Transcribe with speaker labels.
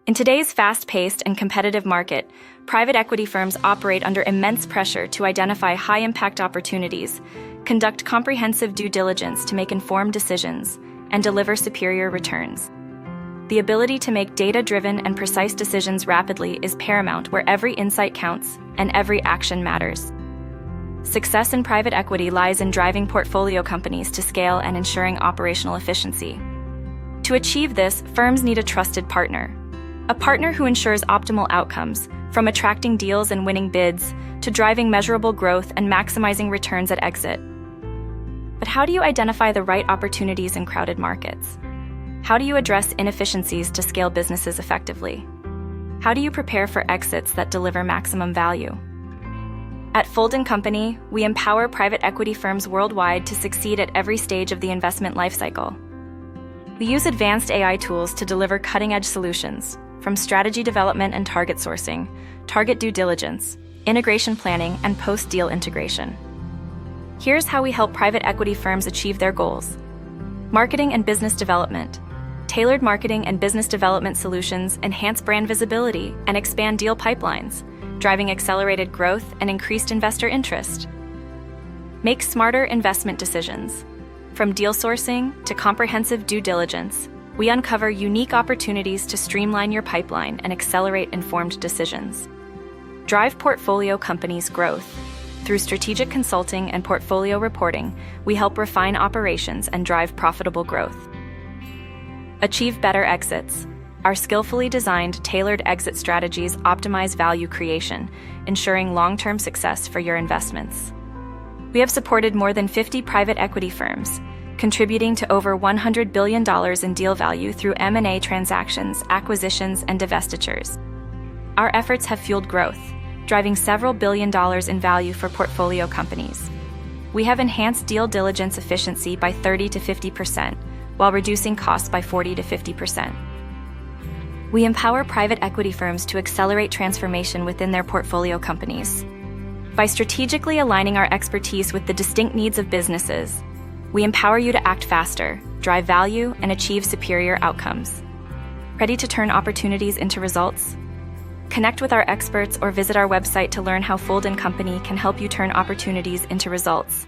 Speaker 1: In today's fast-paced and competitive market, private equity firms operate under immense pressure to identify high-impact opportunities, conduct comprehensive due diligence to make informed decisions, and deliver superior returns. The ability to make data-driven and precise decisions rapidly is paramount where every insight counts and every action matters. Success in private equity lies in driving portfolio companies to scale and ensuring operational efficiency. To achieve this, firms need a trusted partner. A partner who ensures optimal outcomes, from attracting deals and winning bids to driving measurable growth and maximizing returns at exit. But how do you identify the right opportunities in crowded markets? How do you address inefficiencies to scale businesses effectively? How do you prepare for exits that deliver maximum value? At Fuld Company, we empower private equity firms worldwide to succeed at every stage of the investment lifecycle. We use advanced AI tools to deliver cutting-edge solutions, from strategy development and target sourcing, target due diligence, integration planning, and post-deal integration. Here's how we help private equity firms achieve their goals. Marketing and business development. Tailored marketing and business development solutions enhance brand visibility and expand deal pipelines, driving accelerated growth and increased investor interest. Make smarter investment decisions. From deal sourcing to comprehensive due diligence, we uncover unique opportunities to streamline your pipeline and accelerate informed decisions. Drive portfolio companies' growth. Through strategic consulting and portfolio reporting, we help refine operations and drive profitable growth. Achieve better exits. Our skillfully designed, tailored exit strategies optimize value creation, ensuring long-term success for your investments. We have supported more than 50 private equity firms, contributing to over $100 billion in deal value through M&A transactions, acquisitions, and divestitures. Our efforts have fueled growth, driving several $billion in value for portfolio companies. We have enhanced deal diligence efficiency by 30 to 50%, while reducing costs by 40 to 50%. We empower private equity firms to accelerate transformation within their portfolio companies. By strategically aligning our expertise with the distinct needs of businesses, we empower you to act faster, drive value, and achieve superior outcomes. Ready to turn opportunities into results? Connect with our experts or visit our website to learn how Fuld Company can help you turn opportunities into results.